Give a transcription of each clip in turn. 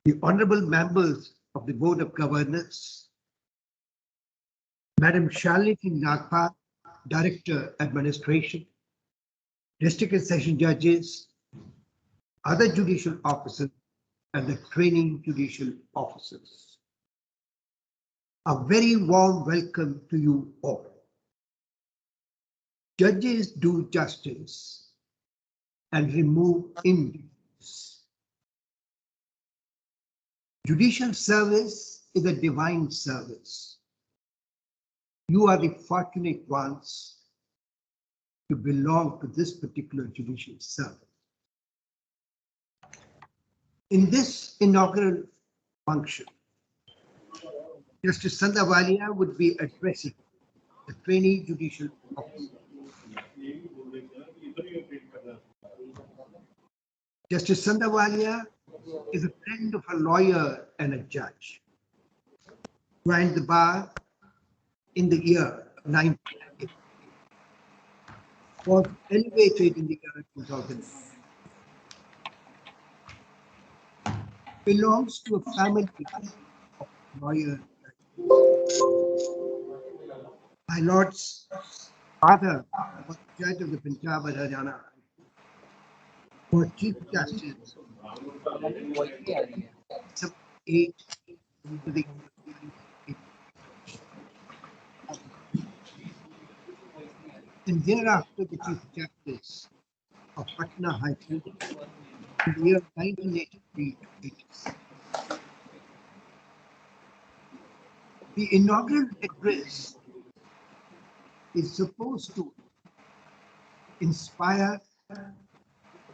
The honorable members of the Board of Governors, Madam Charlotte Nagpal, Director Administration, District and Session Judges, other judicial officers, and the training judicial officers. A very warm welcome to you all. Judges do justice and remove injustice. Judicial service is a divine service. You are the fortunate ones to belong to this particular judicial service. In this inaugural function, Justice Sandhawalia would be addressing the trainee judicial officers. Justice Sandhawalia is a friend of a lawyer and a judge. Joined the bar in the year 1980. Was elevated in the year 2000. Belongs to a family of lawyers. My lord's father was judge of the Punjab and Haryana. Was Chief Justice. Some 8 to the and thereafter the Chief Justice of Patna High Court in the year 1983 to 86. The inaugural address is supposed to inspire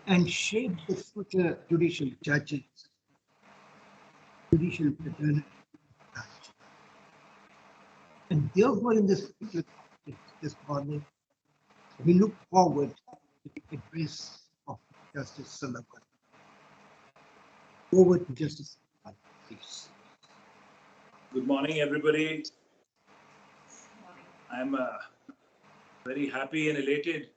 and shape the future judicial judges, judicial fraternity. And therefore, in this morning, we look forward to the address of Justice Sandhawalia. Over to Justice Sandhawalia, please. Good morning, everybody. I'm very happy and elated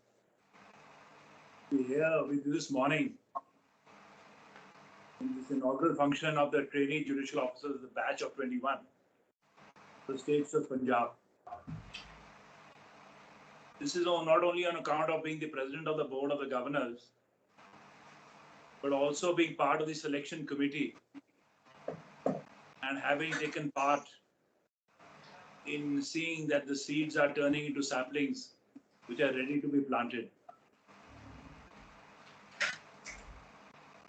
to be here with you this morning in this inaugural function of the trainee judicial officers, the batch of 21, the states of Punjab. This is not only on account of being the president of the board of the governors, but also being part of the selection committee and having taken part in seeing that the seeds are turning into saplings which are ready to be planted.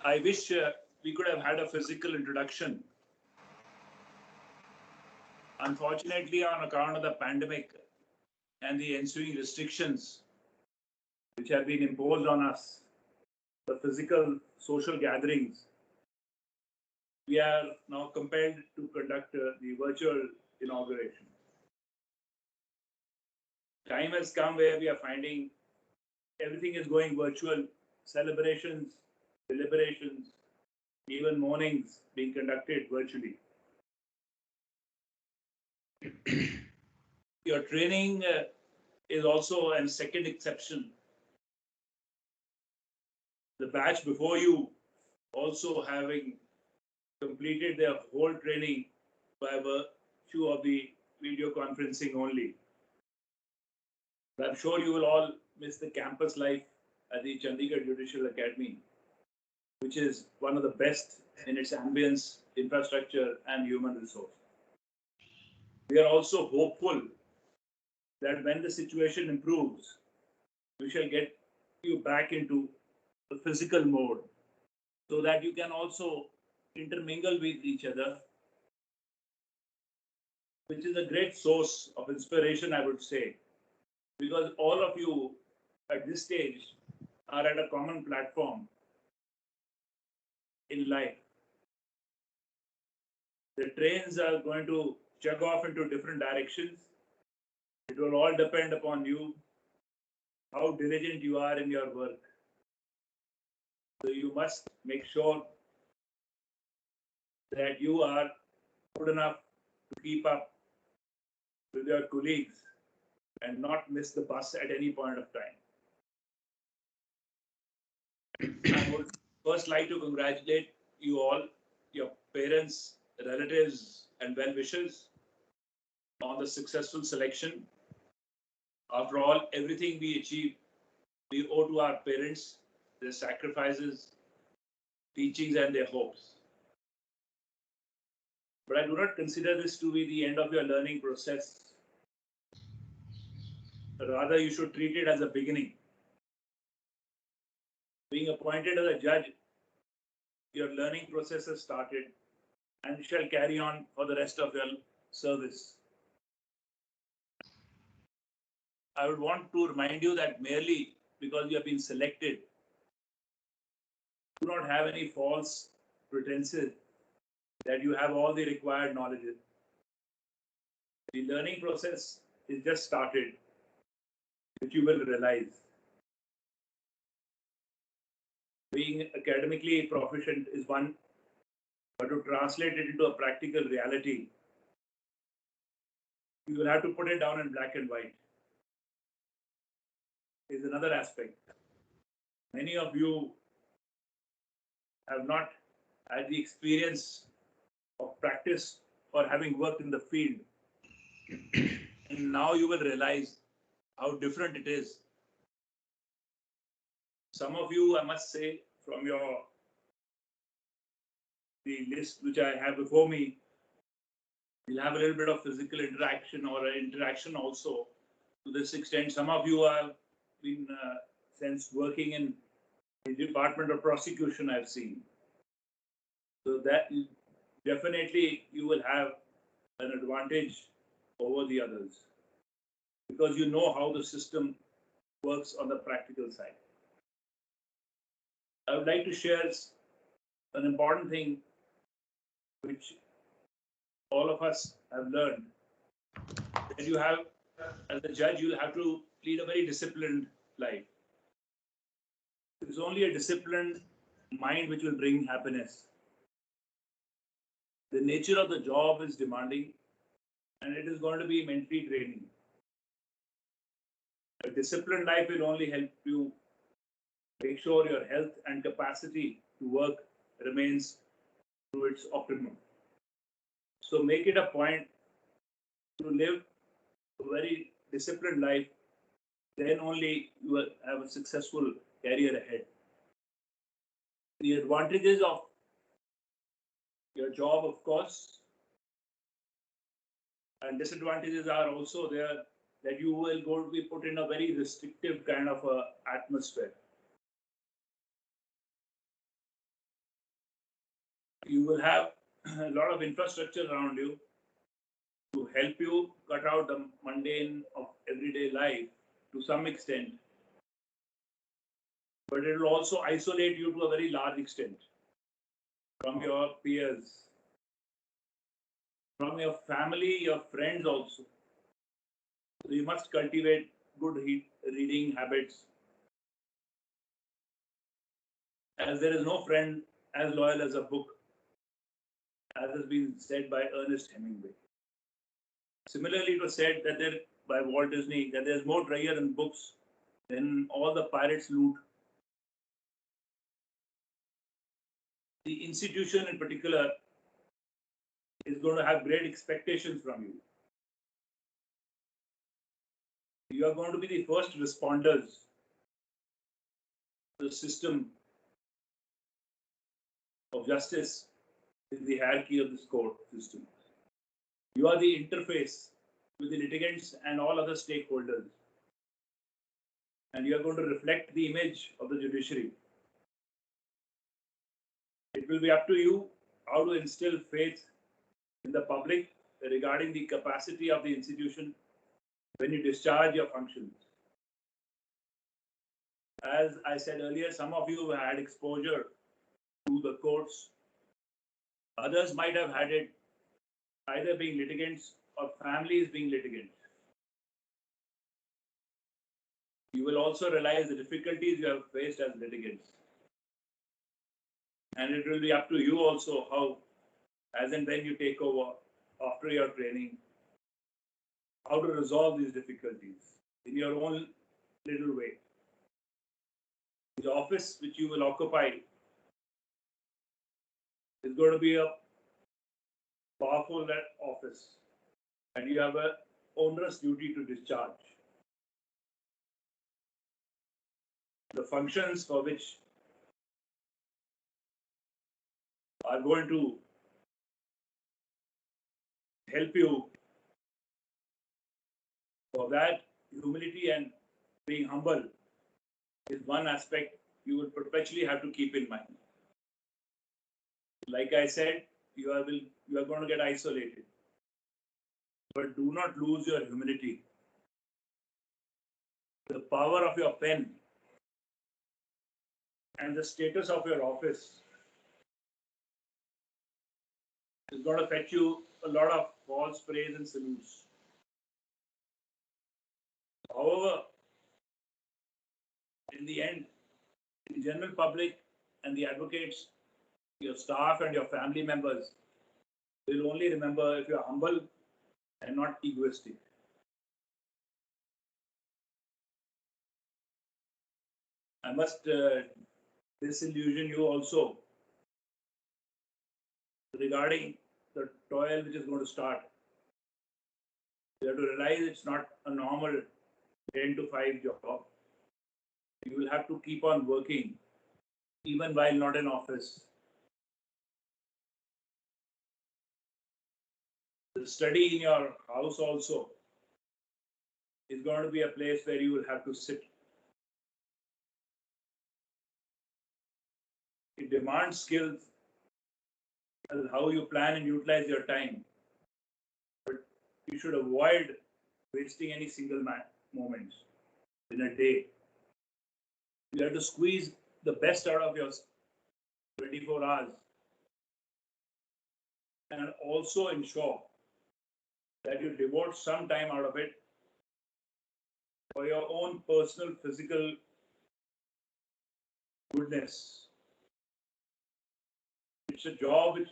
I wish we could have had a physical introduction. Unfortunately, on account of the pandemic and the ensuing restrictions which have been imposed on us, the physical social gatherings, we are now compelled to conduct the virtual inauguration. Time has come where we are finding everything is going virtual, celebrations, deliberations, even mornings being conducted virtually. Your training is also a second exception. The batch before you also having completed their whole training by virtue of the video conferencing only. But I'm sure you will all miss the campus life at the Chandigarh Judicial Academy, which is one of the best in its ambience, infrastructure, and human resource. We are also hopeful that when the situation improves, we shall get you back into the physical mode so that you can also intermingle with each other, which is a great source of inspiration, I would say, because all of you at this stage are at a common platform in life. The trains are going to chug off into different directions. It will all depend upon you, how diligent you are in your work. So you must make sure that you are good enough to keep up with your colleagues and not miss the bus at any point of time. I would first like to congratulate you all, your parents, relatives, and well-wishers on the successful selection. After all, everything we achieve, we owe to our parents, their sacrifices, teachings, and their hopes. But I do not consider this to be the end of your learning process. Rather, you should treat it as a beginning. Being appointed as a judge, your learning process has started and you shall carry on for the rest of your service. I would want to remind you that merely because you have been selected, do not have any false pretenses that you have all the required knowledge. The learning process is just started, which you will realize. Being academically proficient is one, but to translate it into a practical reality, you will have to put it down in black and white. Is another aspect. Many of you have not had the experience of practice or having worked in the field. And now you will realize how different it is. Some of you, I must say, from the list which I have before me, will have a little bit of physical interaction or interaction also. To this extent, some of you have been since working in the Department of Prosecution, I've seen. So that definitely you will have an advantage over the others because you know how the system works on the practical side. I would like to share an important thing which all of us have learned. That you have, as a judge, you'll have to lead a very disciplined life. It's only a disciplined mind which will bring happiness. The nature of the job is demanding and it is going to be mentally draining. A disciplined life will only help you make sure your health and capacity to work remains to its optimum. So make it a point to live a very disciplined life, then only you will have a successful career ahead. The advantages of your job, of course, and disadvantages are also there that you will go to be put in a very restrictive kind of atmosphere. You will have a lot of infrastructure around you to help you cut out the mundane of everyday life to some extent. But it will also isolate you to a very large extent from your peers, from your family, your friends also. So you must cultivate good reading habits. As there is no friend as loyal as a book, as has been said by Ernest Hemingway. Similarly, it was said that by Walt Disney that there's more treasure in books than all the pirates' loot. The institution in particular is going to have great expectations from you. You are going to be the first responders to the system of justice in the hierarchy of this court system. You are the interface with the litigants and all other stakeholders. And you are going to reflect the image of the judiciary. It will be up to you how to instill faith in the public regarding the capacity of the institution when you discharge your functions. As I said earlier, some of you have had exposure to the courts. Others might have had it either being litigants or families being litigants. You will also realize the difficulties you have faced as litigants. And it will be up to you also how, as and when you take over after your training, how to resolve these difficulties in your own little way. The office which you will occupy is going to be a powerful office and you have an onerous duty to discharge. The functions for which are going to help you for that, humility and being humble is one aspect you will perpetually have to keep in mind. Like I said, you are going to get isolated, but do not lose your humility. The power of your pen and the status of your office is going to fetch you a lot of false praise and salutes. However, in the end, the general public and the advocates, your staff and your family members will only remember if you are humble and not egoistic. I must disillusion you also regarding the toil which is going to start. You have to realize it's not a normal 10 to 5 job. You will have to keep on working even while not in office. The study in your house also is going to be a place where you will have to sit. It demands skills as how you plan and utilize your time. But you should avoid wasting any single moments in a day. You have to squeeze the best out of your 24 hours and also ensure that you devote some time out of it for your own personal physical goodness. It's a job which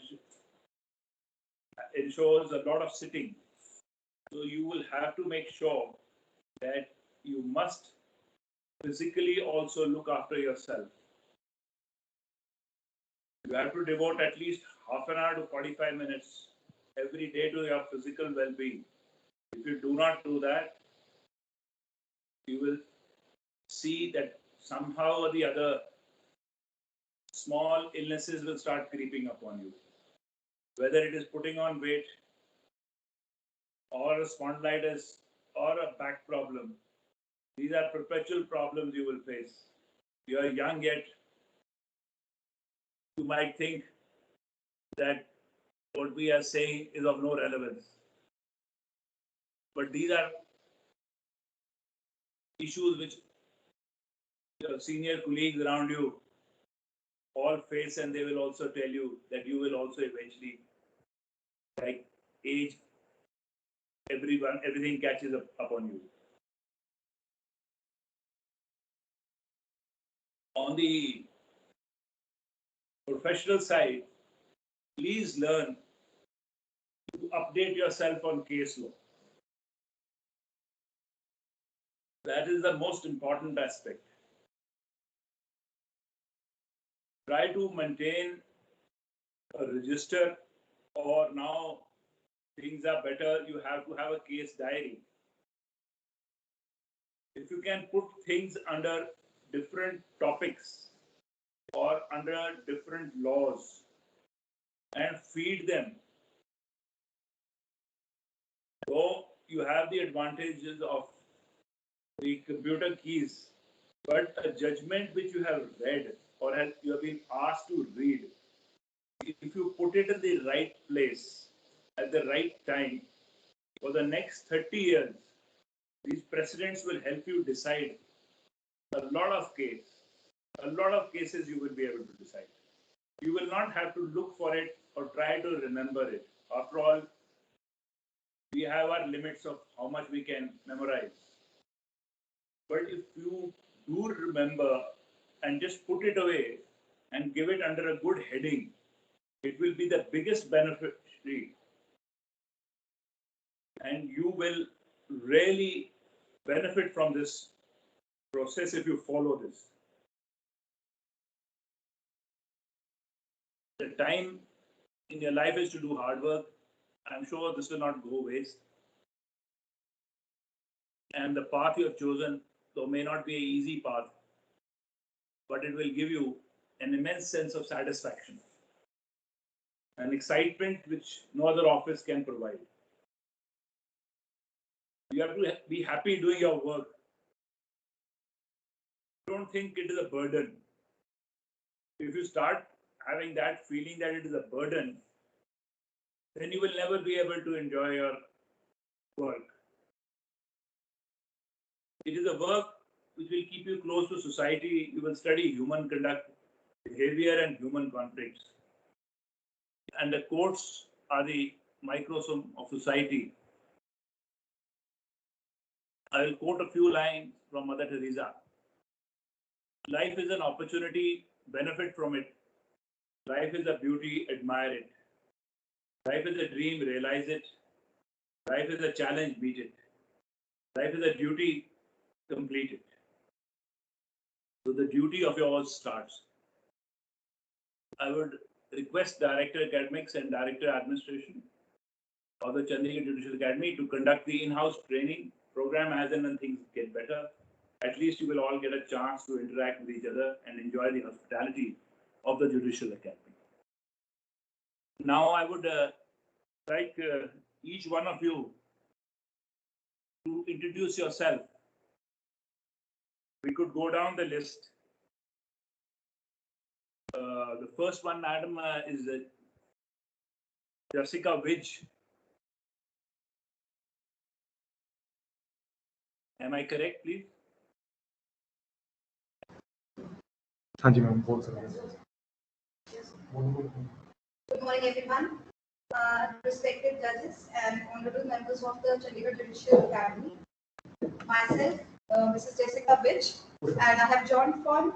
ensures a lot of sitting. So you will have to make sure that you must physically also look after yourself. You have to devote at least half an hour to 45 minutes every day to your physical well-being. If you do not do that, you will see that somehow or the other small illnesses will start creeping upon you. Whether it is putting on weight or a spondylitis or a back problem, these are perpetual problems you will face. You are young yet. You might think that what we are saying is of no relevance. But these are issues which your senior colleagues around you all face, and they will also tell you that you will also eventually, like age, everything catches up upon you. On the professional side, please learn to update yourself on case law. That is the most important aspect. Try to maintain a register, or now things are better, you have to have a case diary. If you can put things under different topics or under different laws and feed them, though you have the advantages of the computer keys, but a judgment which you have read or you have been asked to read, if you put it in the right place at the right time, for the next 30 years, these precedents will help you decide a lot of cases you will be able to decide. You will not have to look for it or try to remember it. After all, we have our limits of how much we can memorize. But if you do remember and just put it away and give it under a good heading, it will be the biggest beneficiary. And you will really benefit from this process if you follow this. The time in your life is to do hard work. I'm sure this will not go waste. And the path you have chosen, though may not be an easy path, but it will give you an immense sense of satisfaction, an excitement which no other office can provide. You have to be happy doing your work. Don't think it is a burden. If you start having that feeling that it is a burden, then you will never be able to enjoy your work. It is a work which will keep you close to society. You will study human conduct, behavior, and human conflicts. And the courts are the microcosm of society. I will quote a few lines from Mother Teresa. Life is an opportunity, benefit from it. Life is a beauty, admire it. Life is a dream, realize it. Life is a challenge, meet it. Life is a duty, complete it. So the duty of yours starts. I would request Director Academics and Director Administration of the Chandigarh Judicial Academy to conduct the in-house training program as and when things get better. At least you will all get a chance to interact with each other and enjoy the hospitality of the Judicial Academy. Now I would like each one of you to introduce yourself. We could go down the list. The first one, madam, is Jessica Widge. Am I correct, please? हाँ जी ma'am बोल सकते हैं. Good morning, everyone. Respected judges and honorable members of the Chandigarh Judicial Academy. Myself, Mrs. Jessica Widge, and I have joined from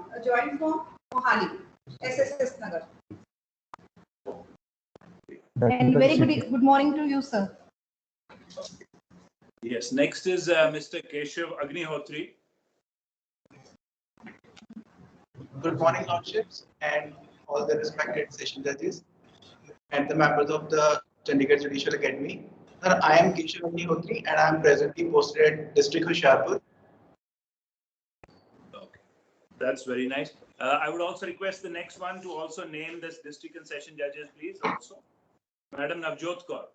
Mohali, SSS Nagar. And very good morning to you, sir. Yes. Next is Mr. Keshav Agnihotri. Good morning, Lordships, and all the respected session judges and the members of the Chandigarh Judicial Academy. Sir, I am Keshav Agnihotri and I am presently posted at District Hoshiarpur. Okay, that's very nice. I would also request the next one to also name this district and session judges, please. Also, Madam Navjot Kaur.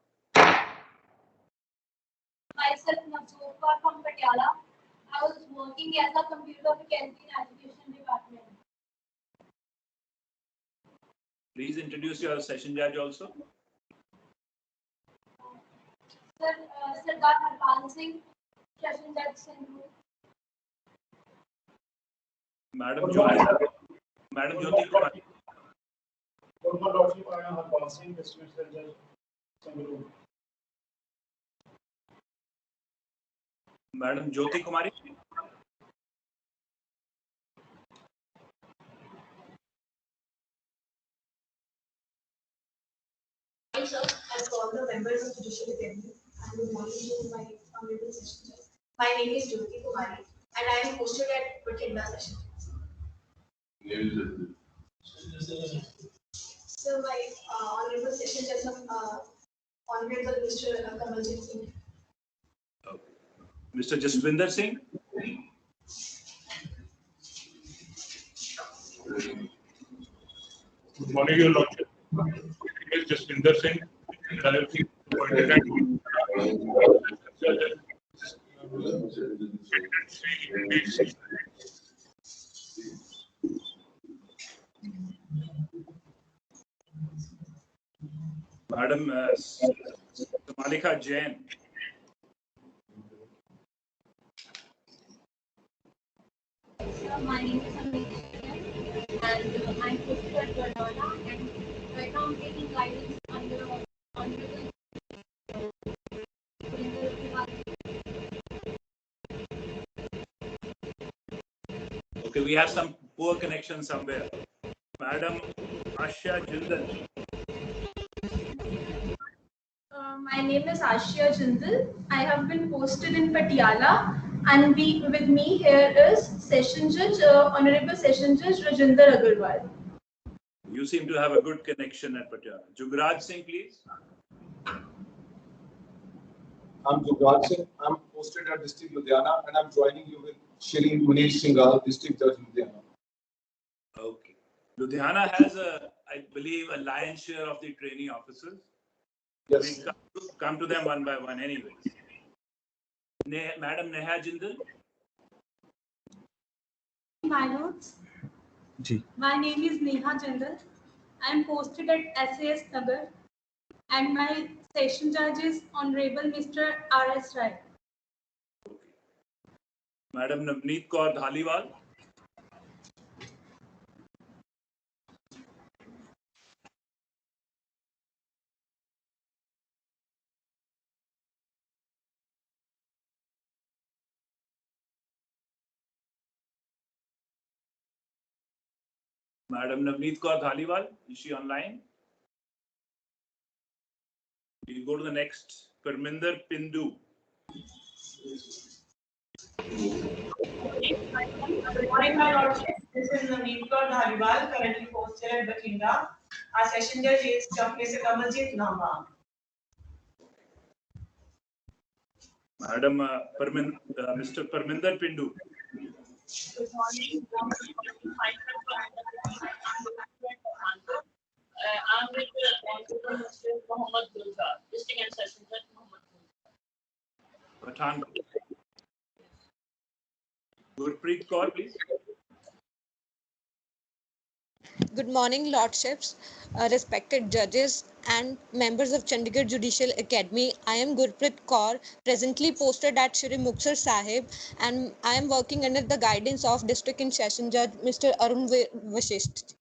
Myself, Navjot Kaur from Patiala. I was working as a computer mechanics in education department. Please introduce your session judge also. Sir, Sardar Harpal Singh, session judge Sindhu. Madam Jyoti. Madam Jyoti Kumar. Good morning, Lordship. I am Harpal Singh, district judge Chandigarh. Madam Jyoti Kumari. Hi, sir. As all the members of Judicial Academy, and good morning to my honorable session judge. My name is Jyoti Kumari, and I am posted at Bathinda session. So my honorable session judge, Hon'ble Mr. Gurmeet Singh. Okay. Mr. Jaswinder Singh. Good morning, Your Lordship. My name is Jaswinder Singh, and I have been appointed as Madam Malika Jain. My name is Amit and I'm posted at Gurdwara, and right now I'm taking guidance under Honorable. Okay, we have some poor connection somewhere. Madam Asha Jindal. My name is Ashia Jindal. I have been posted in Patiala, and with me here is Session Judge, Honorable Session Judge Rajinder Agarwal. You seem to have a good connection at Patiala. Jugraj Singh, please. I'm Gurmeet Singh. I'm posted at District Ludhiana, and I'm joining you with Shri Gurmeet Singh Sandhawalia, District Judge Ludhiana. Okay. Ludhiana has I believe, a lion's share of the trainee officers. Yes. We come to them one by one anyways. Madam Neha Jindal. My notes. My name is Neha Jindal. I am posted at SAS Nagar, and my session judge is Honorable Mr. R.S. Rai. Okay. Madam Navneet Kaur Dhaliwal. Madam Navneet Kaur Dhaliwal, is she online? We'll go to the next. Parminder Pindu. Good morning, my lordship. This is Navneet Kaur Dhaliwal, currently posted at Bathinda. Our session judge is Mr. Kamaljeet Lamba. Madam Mr. Parminder Pindu. Good morning. I'm with Honorable Mr. Mohammed Gulzar, District and Session Judge Mohammed Gulzar. Pathankot. Gurpreet Kaur, please. Good morning, Lordships, respected judges and members of Chandigarh Judicial Academy. I am Gurpreet Kaur, presently posted at Shri Muktsar Sahib, and I am working under the guidance of District and Session Judge Mr. Arun Vashisht.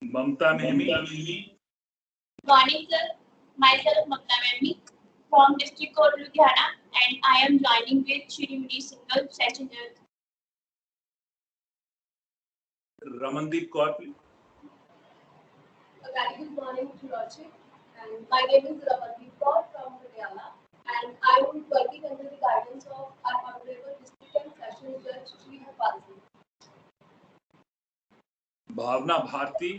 Mamta Mehmi. Good morning, sir. Myself, Mamta Mehmi, from District Court, Ludhiana, and I am joining with Shri Gurmeet Singh Session Judge. Ramandeep Kaur, please. A very good morning to Lordship, and my name is Ramandeep Kaur from Patiala, and I am working under the guidance of our Honorable District and Session Judge Shri Harpal Singh. Bhavna Bharti.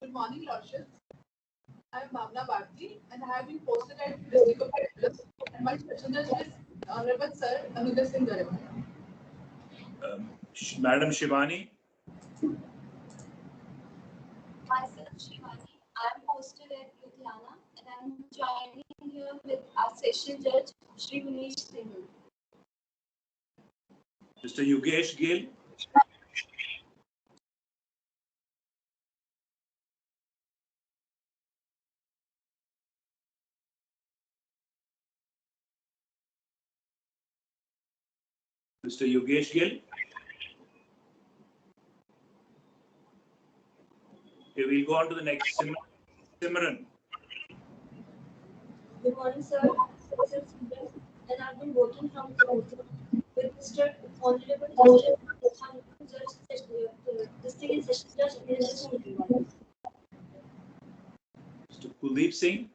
Good morning, Lordships. I am Bhavna Bharti, and I have been posted at District of Kerala, and my session judge is Honorable Sir Hon'ble Mr. Madam Shivani. Myself, Shivani. I am posted at Ludhiana, and I am joining here with our session judge Shri Gurmeet Singh. Mr. Yogesh Gill. Mr. Yogesh Gill. Okay, we'll go on to the next. Simran. Good morning, sir. This is Simran, and I've been working from the with Mr. Honorable District and Session Judge Mr. Kuldeep Singh.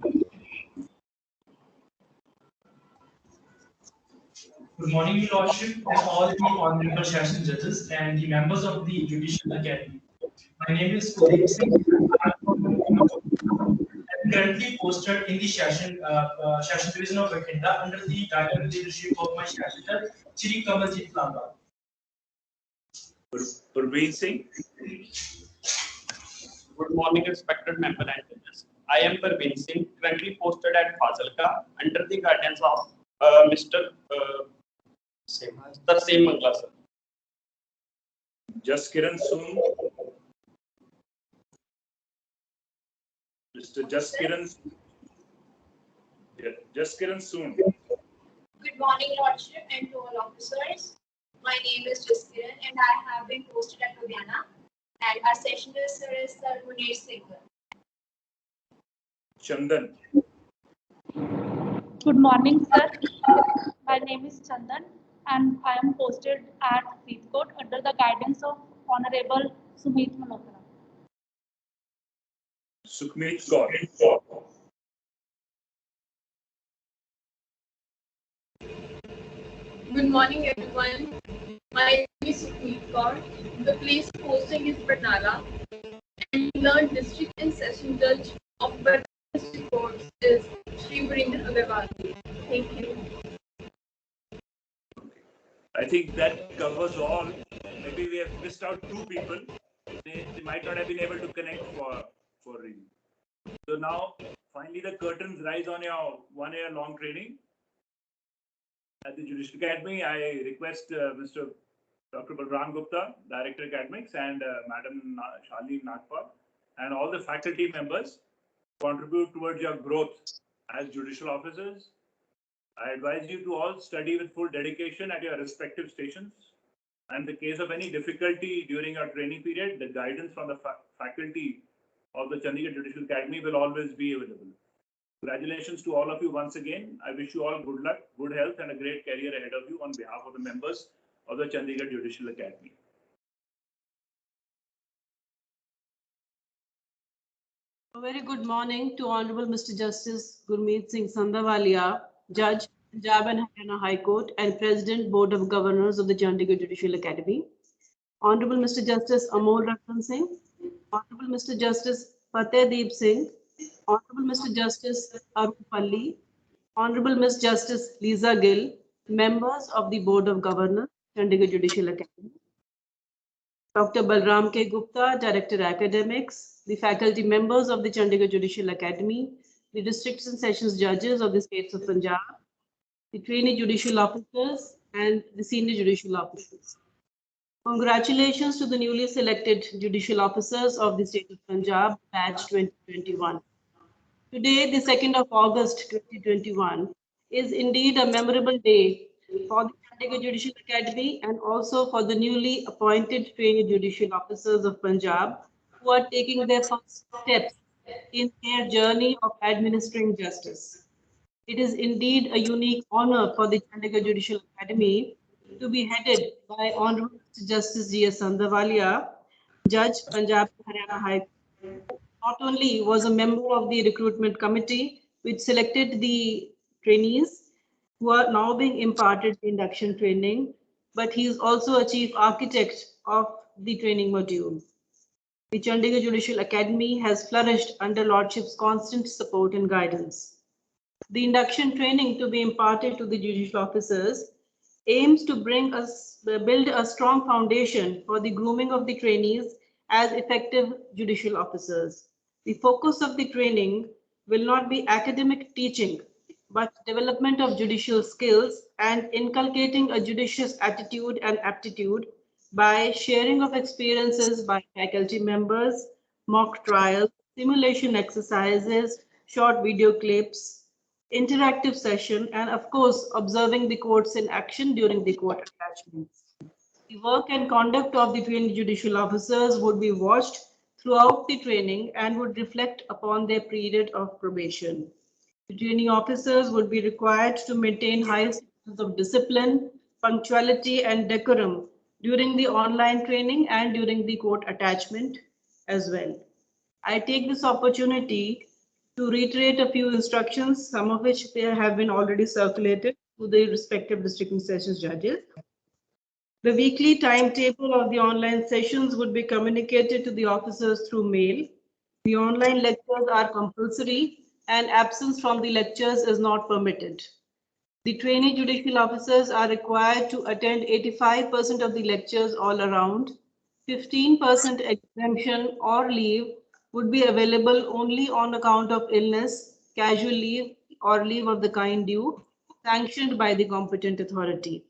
Good morning, Your Lordship, and all the honorable session judges and the members of the Judicial Academy. My name is Gurmeet Singh. I'm currently posted in the session division of Bathinda under the direct leadership of my session judge, Shri Kamaljeet Lamba. Parveen Singh. Good morning, respected member and judges. I am Parveen Singh, currently posted at Fazilka under the guidance of Mr. Same Mangla, sir. Jaskiran Soon. Mr. Jaskiran. Yeah, Jaskiran Soon. Good morning, Lordship, and to all officers. My name is Jaskiran, and I have been posted at Ludhiana, and our session is Sir Gurmeet Singh. Chandan. Good morning, sir. My name is Chandan, and I am posted at Faridkot under the guidance of Honorable Sumit Malhotra. Sukhmeet Kaur. Good morning, everyone. My name is Gurmeet Kaur. The place posting is Barnala. And learned district and session judge of Barnala District Courts is Shri Vrinder Agarwal. Thank you. I think that covers all. Maybe we have missed out two people. They might not have been able to connect for reading. So now, finally, the curtains rise on your 1 year long training at the Judicial Academy. I request Mr. Dr. Balram Gupta, Director Academics, and Madam Shalini Nagpal, and all the faculty members contribute towards your growth as judicial officers. I advise you to all study with full dedication at your respective stations. And in the case of any difficulty during your training period, the guidance from the faculty of the Chandigarh Judicial Academy will always be available. Congratulations to all of you once again. I wish you all good luck, good health, and a great career ahead of you on behalf of the members of the Chandigarh Judicial Academy. A very good morning to Honorable Mr. Justice Gurmeet Singh Sandhawalia, Judge, Punjab and Haryana High Court and President Board of Governors of the Chandigarh Judicial Academy. Honorable Mr. Justice Amol Rattan Singh, Honorable Mr. Justice Fatehdeep Singh, Honorable Mr. Justice Arun Palli, Honorable Ms. Justice Lisa Gill, members of the Board of Governors, Chandigarh Judicial Academy. Dr. Balram K. Gupta, Director Academics, the faculty members of the Chandigarh Judicial Academy, the districts and sessions judges of the states of Punjab, the trainee judicial officers, and the senior judicial officers. Congratulations to the newly selected judicial officers of the state of Punjab, batch 2021. Today, the 2nd of August 2021, is indeed a memorable day for the Chandigarh Judicial Academy and also for the newly appointed trainee judicial officers of Punjab who are taking their first steps in their journey of administering justice. It is indeed a unique honor for the Chandigarh Judicial Academy to be headed by Honorable Mr. Justice G.S. Sandhawalia, Judge, Punjab and Haryana High Court. Not only was a member of the recruitment committee which selected the trainees who are now being imparted induction training, but he is also a chief architect of the training module. The Chandigarh Judicial Academy has flourished under Lordship's constant support and guidance. The induction training to be imparted to the judicial officers aims to build a strong foundation for the grooming of the trainees as effective judicial officers. The focus of the training will not be academic teaching, but development of judicial skills and inculcating a judicious attitude and aptitude by sharing of experiences by faculty members, mock trials, simulation exercises, short video clips, interactive session, and of course, observing the courts in action during the court attachments. The work and conduct of the trainee judicial officers would be watched throughout the training and would reflect upon their period of probation. The trainee officers would be required to maintain high standards of discipline, punctuality, and decorum during the online training and during the court attachment as well. I take this opportunity to reiterate a few instructions, some of which there have been already circulated to the respective district and sessions judges. The weekly timetable of the online sessions would be communicated to the officers through mail. The online lectures are compulsory and absence from the lectures is not permitted. The trainee judicial officers are required to attend 85% of the lectures all around. 15% exemption or leave would be available only on account of illness, casual leave, or leave of the kind due, sanctioned by the competent authority.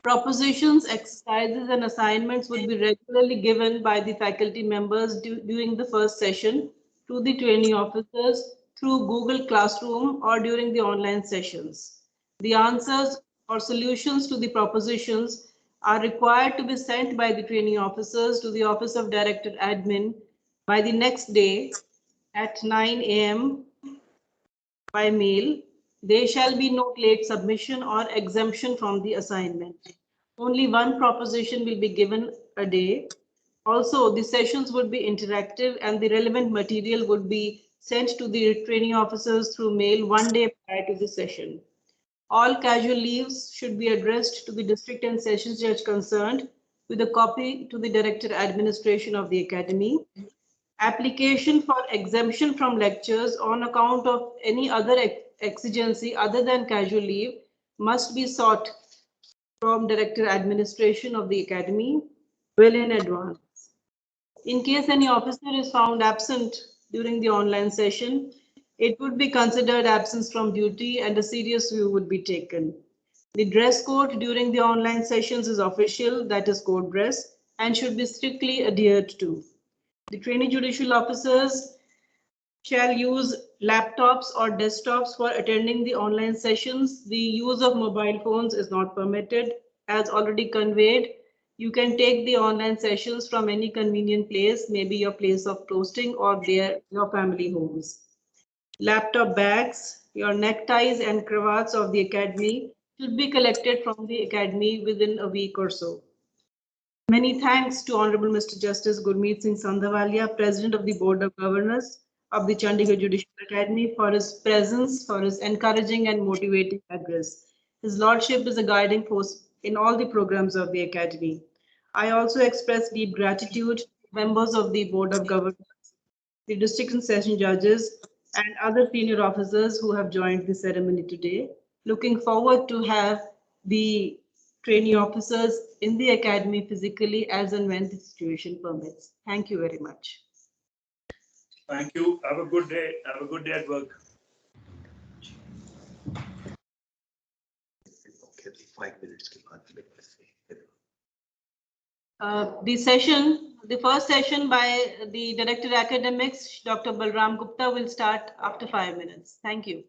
Propositions, exercises, and assignments would be regularly given by the faculty members during the first session to the trainee officers through Google Classroom or during the online sessions. The answers or solutions to the propositions are required to be sent by the trainee officers to the Office of Director Admin by the next day at 9 a.m. by mail. There shall be no late submission or exemption from the assignment. Only one proposition will be given a day. Also, the sessions would be interactive and the relevant material would be sent to the training officers through mail one day prior to the session. All casual leaves should be addressed to the district and sessions judge concerned with a copy to the Director Administration of the Academy. Application for exemption from lectures on account of any other exigency other than casual leave must be sought from Director Administration of the Academy well in advance. In case any officer is found absent during the online session, it would be considered absence from duty and a serious view would be taken. The dress code during the online sessions is official, that is court dress, and should be strictly adhered to. The trainee judicial officers shall use laptops or desktops for attending the online sessions. The use of mobile phones is not permitted. As already conveyed, you can take the online sessions from any convenient place, maybe your place of posting or your family homes. Laptop bags, your neckties and cravats of the academy should be collected from the academy within a week or so. Many thanks to Honorable Mr. Justice Gurmeet Singh Sandhawalia, President of the Board of Governors of the Chandigarh Judicial Academy, for his presence, for his encouraging and motivating address. His Lordship is a guiding force in all the programs of the Academy. I also express deep gratitude to members of the Board of Governors, the district and session judges, and other senior officers who have joined the ceremony today. Looking forward to have the trainee officers in the academy physically as and when the situation permits. Thank you very much. Thank you. Have a good day. Have a good day at work. The first session by the Director Academics, Dr. Balram Gupta, will start after 5 minutes. Thank you.